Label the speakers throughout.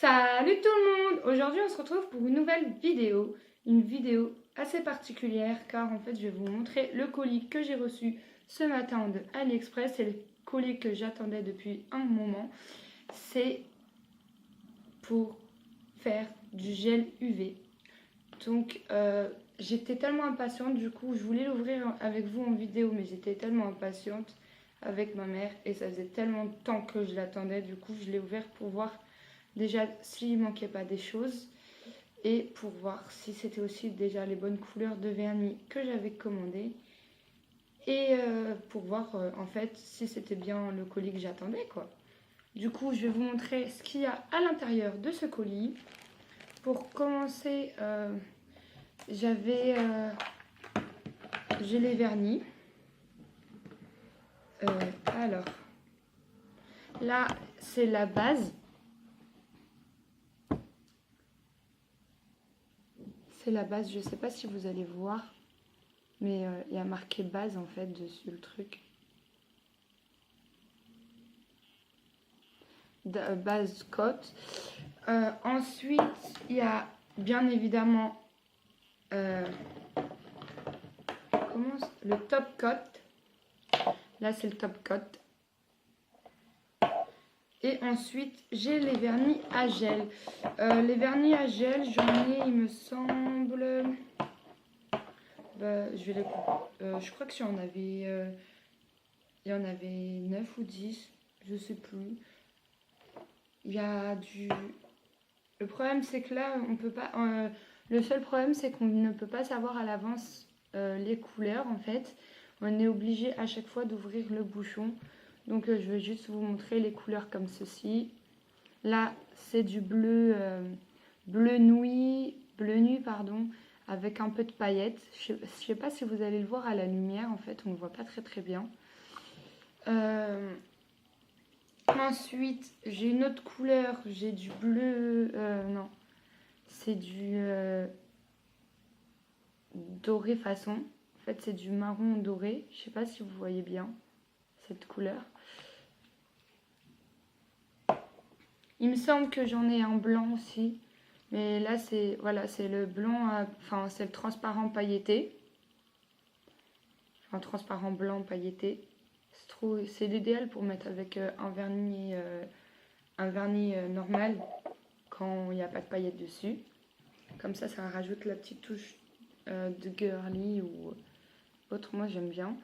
Speaker 1: Salut tout le monde! Aujourd'hui on se retrouve pour une vidéo assez particulière car en fait je vais vous montrer le colis que j'ai reçu ce matin de AliExpress. C'est le colis que j'attendais depuis un moment. C'est pour faire du gel UV. Donc j'étais tellement impatiente, du coup je voulais l'ouvrir avec vous en vidéo mais j'étais tellement impatiente avec ma mère et ça faisait tellement de temps que je l'attendais, du coup je l'ai ouvert pour voir déjà s'il manquait pas des choses et pour voir si c'était aussi déjà les bonnes couleurs de vernis que j'avais commandé et pour voir en fait si c'était bien le colis que j'attendais quoi. Du coup je vais vous montrer ce qu'il y a à l'intérieur de ce colis. Pour commencer j'ai les vernis. Alors là c'est la base. C'est la base, je sais pas si vous allez voir, mais il y a marqué base en fait dessus le truc. Base coat. Ensuite, il y a bien évidemment le top coat. Là, c'est le top coat. Et ensuite, j'ai les vernis à gel. Les vernis à gel, j'en ai, il me semble... je vais les couper. Je crois que il y en avait 9 ou 10, je sais plus. Il y a du... Le problème, c'est que là, on peut pas... le seul problème, c'est qu'on ne peut pas savoir à l'avance les couleurs, en fait. On est obligé à chaque fois d'ouvrir le bouchon. Donc, je vais juste vous montrer les couleurs comme ceci. Là, c'est du bleu, bleu nuit, pardon, avec un peu de paillettes. Je sais pas si vous allez le voir à la lumière, en fait, on ne le voit pas très très bien. Ensuite, j'ai une autre couleur, j'ai du bleu, non, c'est du doré façon. En fait, c'est du marron doré. Je sais pas si vous voyez bien cette couleur. Il me semble que j'en ai un blanc aussi. Mais là, c'est voilà, c'est le blanc, enfin, c'est le transparent pailleté. Un transparent blanc pailleté. C'est l'idéal pour mettre avec un vernis normal quand il n'y a pas de paillettes dessus. Comme ça rajoute la petite touche de girly ou autre. Moi, j'aime bien.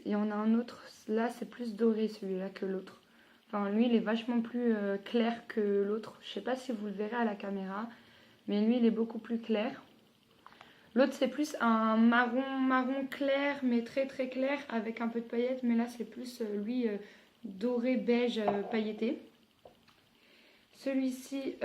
Speaker 1: Il y en a un autre, là, c'est plus doré celui-là que l'autre. Enfin, lui, il est vachement plus clair que l'autre. Je sais pas si vous le verrez à la caméra, mais lui, il est beaucoup plus clair. L'autre, c'est plus un marron clair, mais très très clair, avec un peu de paillettes. Mais là, c'est plus, lui, doré, beige, pailleté. Celui-ci,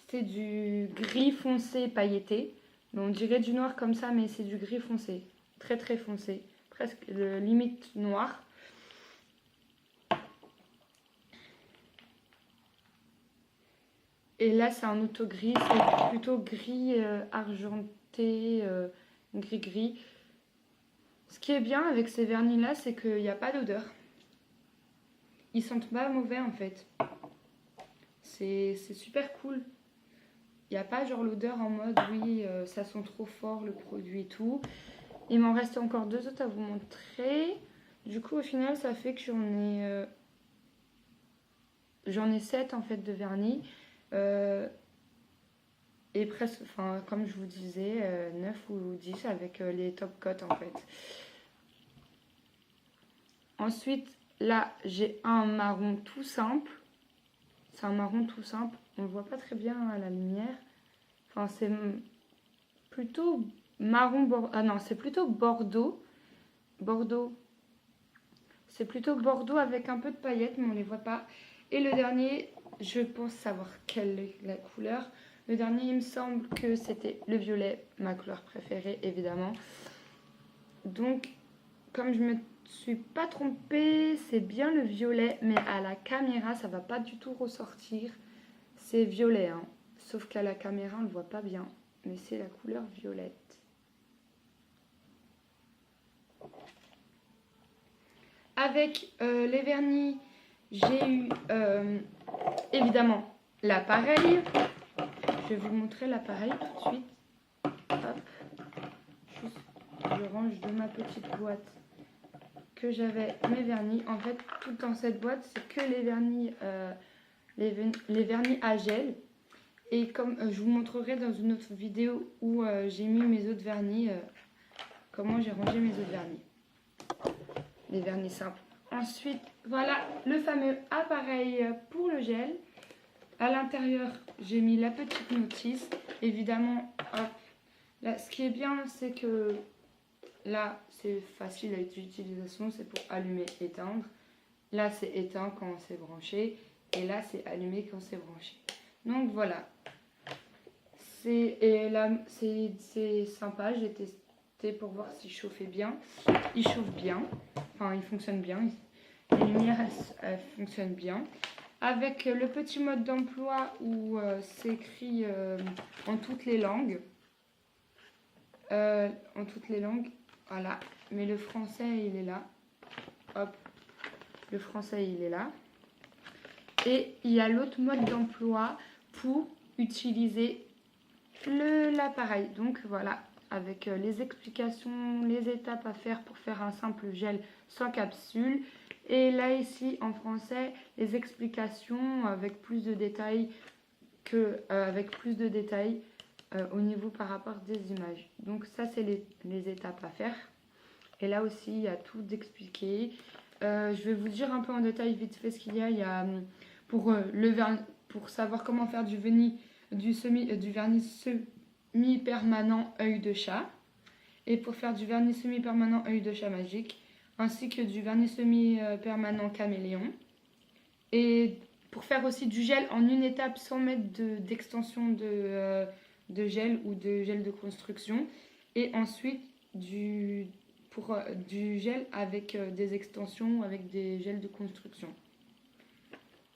Speaker 1: c'est du gris foncé pailleté. On dirait du noir comme ça, mais c'est du gris foncé. Très très foncé. Presque limite noir. Et là, c'est un auto gris, c'est plutôt gris argenté, gris-gris. Ce qui est bien avec ces vernis-là, c'est qu'il n'y a pas d'odeur. Ils sentent pas mauvais en fait. C'est super cool. Il n'y a pas genre l'odeur en mode oui, ça sent trop fort le produit et tout. Il m'en reste encore deux autres à vous montrer. Du coup, au final, ça fait que j'en ai 7 en fait de vernis. Et presque, enfin, comme je vous disais, 9 ou 10 avec les top coats en fait. Ensuite, là, j'ai un marron tout simple. C'est un marron tout simple. On ne le voit pas très bien à la lumière. Enfin, c'est plutôt marron... Ah non, c'est plutôt bordeaux. Bordeaux. C'est plutôt bordeaux avec un peu de paillettes, mais on ne les voit pas. Et le dernier, je pense savoir quelle est la couleur. Le dernier, il me semble que c'était le violet, ma couleur préférée, évidemment. Donc, comme je me suis pas trompée, c'est bien le violet, mais à la caméra, ça va pas du tout ressortir. C'est violet, hein. Sauf qu'à la caméra, on le voit pas bien. Mais c'est la couleur violette. Avec les vernis, j'ai eu évidemment l'appareil. Je vais vous montrer l'appareil tout de suite. Hop. Juste, je range de ma petite boîte que j'avais mes vernis. En fait, tout dans cette boîte, c'est que les vernis, les vernis à gel. Et comme je vous montrerai dans une autre vidéo où j'ai mis mes autres vernis, comment j'ai rangé mes autres vernis. Les vernis simples. Ensuite, voilà le fameux appareil pour le gel. À l'intérieur, j'ai mis la petite notice. Évidemment, hop, là, ce qui est bien, c'est que là, c'est facile à l'utilisation. C'est pour allumer, éteindre. Là, c'est éteint quand c'est branché. Et là, c'est allumé quand c'est branché. Donc voilà. C'est sympa. J'ai testé pour voir s'il chauffait bien. Il chauffe bien. Enfin, il fonctionne bien. Les lumières, elles fonctionnent bien. Avec le petit mode d'emploi où c'est écrit en toutes les langues. En toutes les langues. Voilà. Mais le français, il est là. Hop. Le français, il est là. Et il y a l'autre mode d'emploi pour utiliser l'appareil. Donc voilà. Avec les explications, les étapes à faire pour faire un simple gel sans capsule. Et là ici en français, les explications avec plus de détails au niveau par rapport des images. Donc ça c'est les étapes à faire. Et là aussi il y a tout d'expliqué. Je vais vous dire un peu en détail vite fait ce qu'il y a. Il y a pour savoir comment faire du vernis semi-permanent œil de chat. Et pour faire du vernis semi-permanent œil de chat magique. Ainsi que du vernis semi-permanent caméléon. Et pour faire aussi du gel en une étape sans mettre d'extension de gel ou de gel de construction. Et ensuite du gel avec des extensions, avec des gels de construction.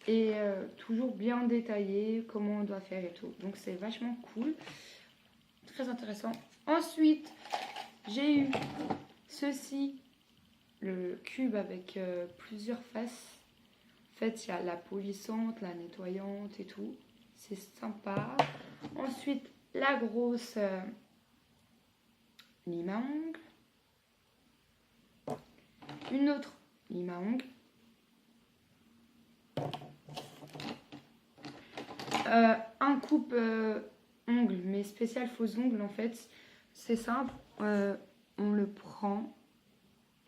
Speaker 1: Et toujours bien détaillé comment on doit faire et tout. Donc c'est vachement cool. Très intéressant. Ensuite, j'ai eu ceci. Le cube avec plusieurs faces. En fait, il y a la polissante, la nettoyante et tout. C'est sympa. Ensuite, la grosse lime à ongles. Une autre lime à ongles. Un coupe ongles, mais spécial faux ongles en fait. C'est simple. On le prend.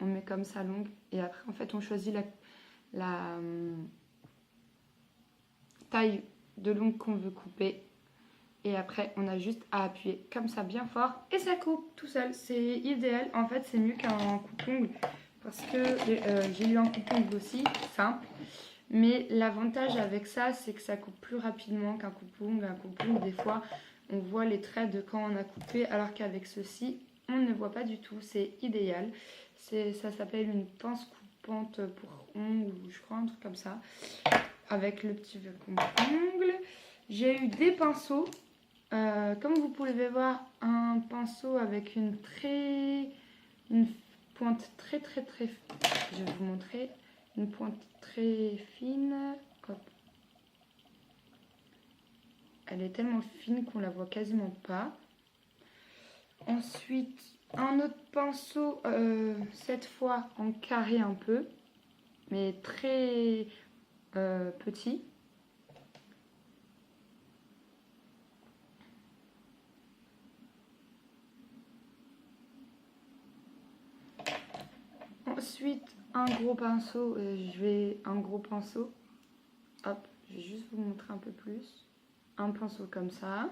Speaker 1: On met comme ça l'ongle et après en fait on choisit la taille de l'ongle qu'on veut couper et après on a juste à appuyer comme ça bien fort et ça coupe tout seul. C'est idéal, en fait c'est mieux qu'un coupe-ongle parce que j'ai eu un coupe-ongle aussi simple, mais l'avantage avec ça c'est que ça coupe plus rapidement qu'un coupe-ongle. Un coupe-ongle des fois on voit les traits de quand on a coupé alors qu'avec ceci on ne voit pas du tout. C'est idéal. Ça s'appelle une pince coupante pour ongles, je crois, un truc comme ça. Avec le petit coupe-ongle. J'ai eu des pinceaux. Comme vous pouvez voir, un pinceau avec une pointe très. Je vais vous montrer. Une pointe très fine. Hop. Elle est tellement fine qu'on la voit quasiment pas. Ensuite, un autre pinceau, cette fois en carré un peu, mais très petit. Ensuite, un gros pinceau, hop, je vais juste vous montrer un peu plus. Un pinceau comme ça.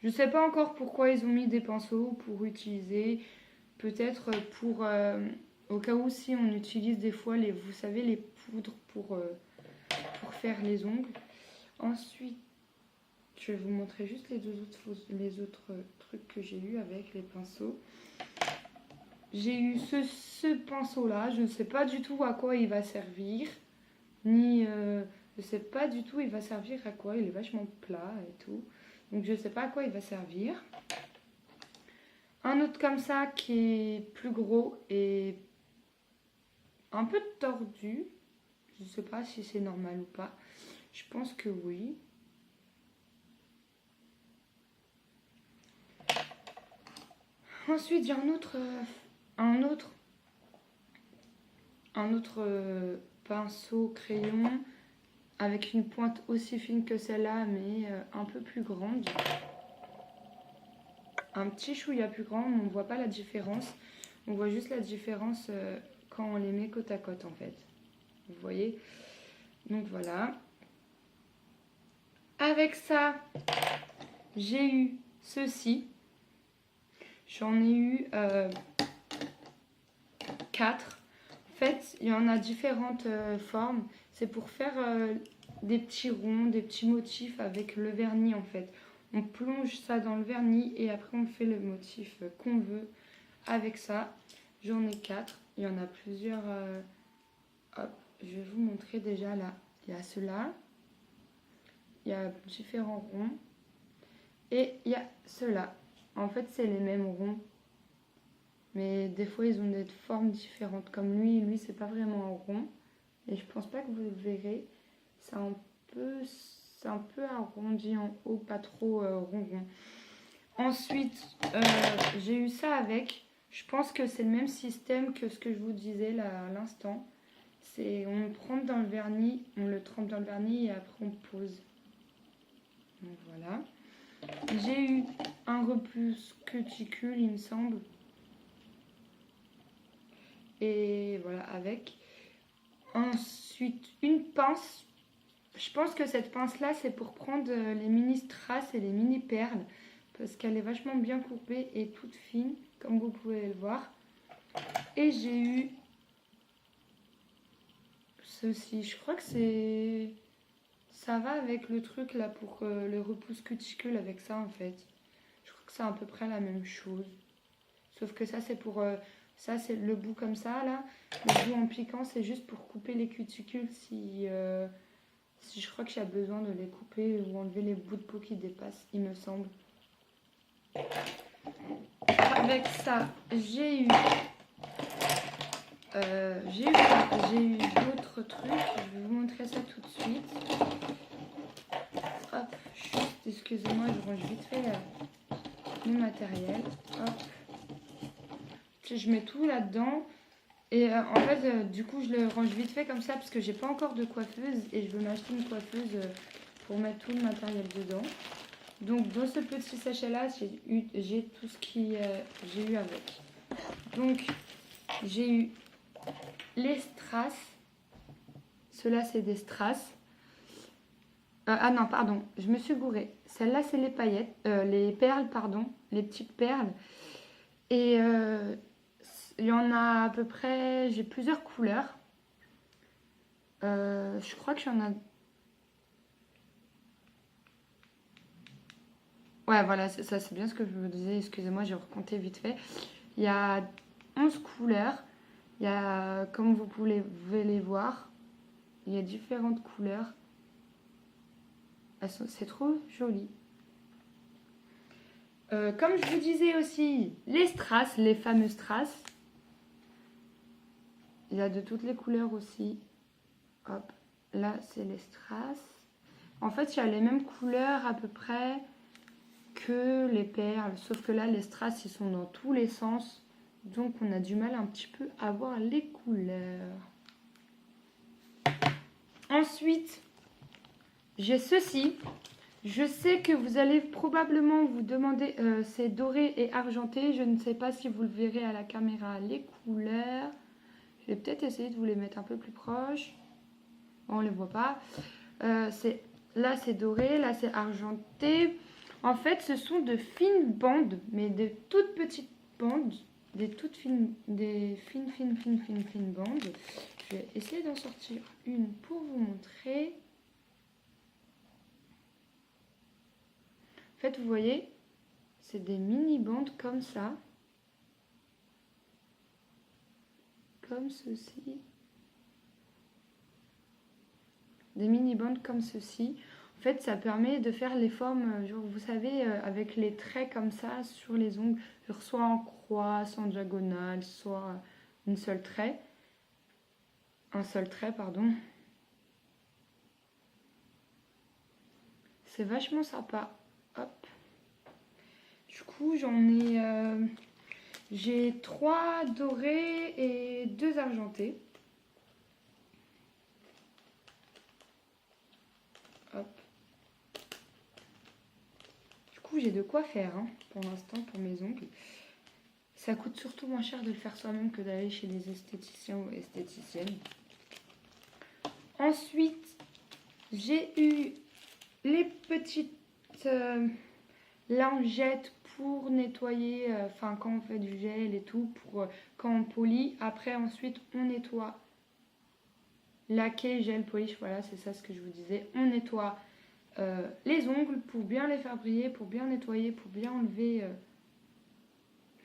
Speaker 1: Je ne sais pas encore pourquoi ils ont mis des pinceaux pour utiliser. Peut-être pour, au cas où si on utilise des fois, vous savez, les poudres pour faire les ongles. Ensuite, je vais vous montrer juste les autres trucs que j'ai eu avec les pinceaux. J'ai eu ce pinceau-là. Je ne sais pas du tout à quoi il va servir. Je ne sais pas du tout il va servir à quoi. Il est vachement plat et tout. Donc je ne sais pas à quoi il va servir. Un autre comme ça qui est plus gros et un peu tordu. Je ne sais pas si c'est normal ou pas. Je pense que oui. Ensuite, j'ai un autre pinceau crayon avec une pointe aussi fine que celle-là, mais un peu plus grande. Un petit chouïa plus grand, mais on ne voit pas la différence. On voit juste la différence quand on les met côte à côte, en fait. Vous voyez? Donc voilà. Avec ça, j'ai eu ceci. J'en ai eu 4. En fait, il y en a différentes formes. C'est pour faire des petits ronds, des petits motifs avec le vernis en fait. On plonge ça dans le vernis et après on fait le motif qu'on veut avec ça. J'en ai 4. Il y en a plusieurs. Hop, je vais vous montrer déjà là. Il y a ceux-là. Il y a différents ronds. Et il y a ceux-là. En fait, c'est les mêmes ronds. Mais des fois, ils ont des formes différentes. Comme lui c'est pas vraiment un rond. Et je pense pas que vous le verrez. C'est un peu arrondi en haut, pas trop rond. Ensuite, j'ai eu ça avec. Je pense que c'est le même système que ce que je vous disais là à l'instant. C'est on le trempe dans le vernis, et après on pose. Donc voilà. J'ai eu un repousse cuticule, il me semble. Et voilà, avec. Ensuite, une pince. Je pense que cette pince-là, c'est pour prendre les mini strass et les mini perles. Parce qu'elle est vachement bien courbée et toute fine, comme vous pouvez le voir. Et j'ai eu ceci. Je crois que c'est... Ça va avec le truc là pour le repousse cuticule avec ça en fait. Je crois que c'est à peu près la même chose. Sauf que ça c'est pour... ça c'est le bout comme ça là. Le bout en piquant c'est juste pour couper les cuticules si je crois que j'ai besoin de les couper ou enlever les bouts de peau qui dépassent, il me semble. Avec ça, j'ai eu d'autres trucs. Je vais vous montrer ça tout de suite. Hop, juste, excusez-moi, je range vite fait le matériel. Hop. Je mets tout là-dedans. Et en fait, du coup, je le range vite fait comme ça parce que j'ai pas encore de coiffeuse et je veux m'acheter une coiffeuse pour mettre tout le matériel dedans. Donc, dans ce petit sachet-là, j'ai tout ce qui j'ai eu avec. Donc, j'ai eu les strass. Ceux-là, c'est des strass. Ah non, pardon, je me suis gourée. Celle-là, c'est les paillettes, les perles, pardon, les petites perles. Et il y en a à peu près, j'ai plusieurs couleurs. Je crois que j'en ai... Ouais, voilà, ça c'est bien ce que je vous disais, excusez-moi, j'ai recompté vite fait. Il y a 11 couleurs. Il y a, comme vous pouvez les voir, il y a différentes couleurs. C'est trop joli. Comme je vous disais aussi, les strass, les fameux strass. Il y a de toutes les couleurs aussi. Hop, là c'est les strass. En fait, il y a les mêmes couleurs à peu près que les perles. Sauf que là, les strass, ils sont dans tous les sens. Donc, on a du mal un petit peu à voir les couleurs. Ensuite, j'ai ceci. Je sais que vous allez probablement vous demander, c'est doré et argenté. Je ne sais pas si vous le verrez à la caméra, les couleurs. Je vais peut-être essayer de vous les mettre un peu plus proches. Bon, on ne les voit pas. Là, c'est doré, là, c'est argenté. En fait, ce sont de fines bandes, mais de toutes petites bandes. Des fines bandes. Je vais essayer d'en sortir une pour vous montrer. En fait, vous voyez, c'est des mini bandes comme ça. Comme ceci. Des mini bandes comme ceci. En fait, ça permet de faire les formes, genre, vous savez, avec les traits comme ça sur les ongles, genre soit en croix, soit en diagonale, soit un seul trait, pardon. C'est vachement sympa. Hop. Du coup, j'ai 3 dorés et 2 argentés. Hop. Du coup, j'ai de quoi faire hein, pour l'instant pour mes ongles. Ça coûte surtout moins cher de le faire soi-même que d'aller chez des esthéticiens ou esthéticiennes. Ensuite, j'ai eu les petites lingettes pour nettoyer, quand on fait du gel et tout, pour quand on polit. Après, ensuite, on nettoie. Laquer, gel, polish, voilà, c'est ça ce que je vous disais. On nettoie les ongles pour bien les faire briller, pour bien nettoyer, pour bien enlever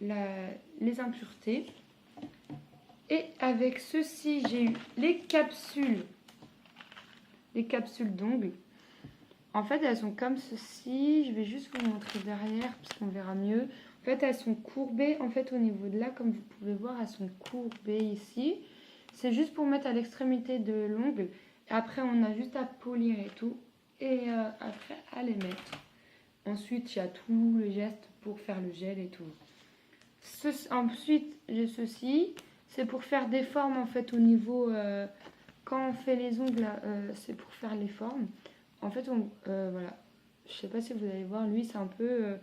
Speaker 1: les impuretés. Et avec ceci, j'ai eu les capsules d'ongles. En fait, elles sont comme ceci. Je vais juste vous montrer derrière, parce qu'on verra mieux. En fait, elles sont courbées. En fait, au niveau de là, comme vous pouvez voir, elles sont courbées ici. C'est juste pour mettre à l'extrémité de l'ongle. Et après, on a juste à polir et tout. Et après, à les mettre. Ensuite, il y a tout le geste pour faire le gel et tout. Ensuite, j'ai ceci. C'est pour faire des formes, en fait, au niveau... quand on fait les ongles, c'est pour faire les formes. En fait, voilà. Je sais pas si vous allez voir, lui, c'est un peu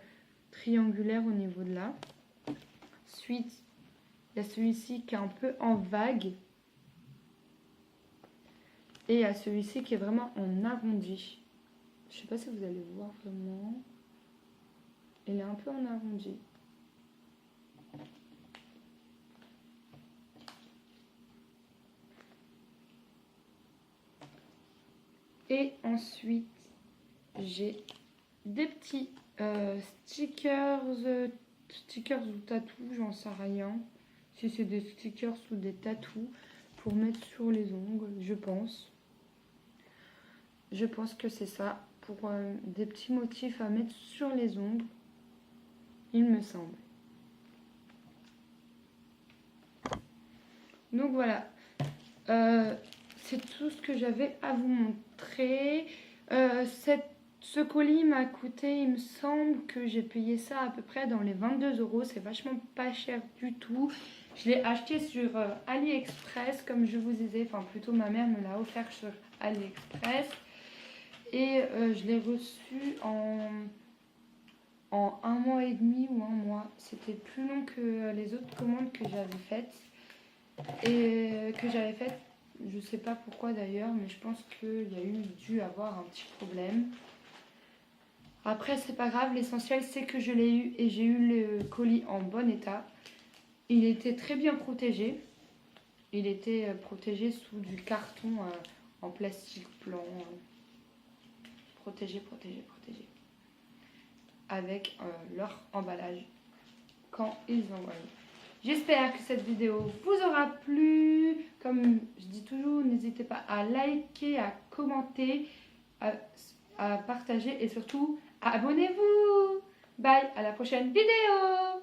Speaker 1: triangulaire au niveau de là. Ensuite, il y a celui-ci qui est un peu en vague. Et il y a celui-ci qui est vraiment en arrondi. Je sais pas si vous allez voir vraiment. Il est un peu en arrondi. Et ensuite, j'ai des petits stickers ou tatous, j'en sais rien. Si c'est des stickers ou des tatous pour mettre sur les ongles, je pense. Je pense que c'est ça, pour des petits motifs à mettre sur les ongles, il me semble. Donc voilà, c'est tout ce que j'avais à vous montrer. Ce colis m'a coûté, il me semble que j'ai payé ça à peu près dans les 22 €. C'est vachement pas cher du tout. Je l'ai acheté sur AliExpress, comme je vous disais. Enfin, plutôt ma mère me l'a offert sur AliExpress. Et je l'ai reçu en 1 mois et demi ou 1 mois. C'était plus long que les autres commandes que j'avais faites. Je sais pas pourquoi d'ailleurs, mais je pense qu'il y a dû avoir un petit problème. Après, c'est pas grave, l'essentiel c'est que je l'ai eu et j'ai eu le colis en bon état. Il était très bien protégé. Il était protégé sous du carton en plastique blanc. Protégé. Avec leur emballage quand ils envoient. J'espère que cette vidéo vous aura plu. Comme je dis toujours, n'hésitez pas à liker, à commenter, à partager et surtout abonnez-vous. Bye, à la prochaine vidéo.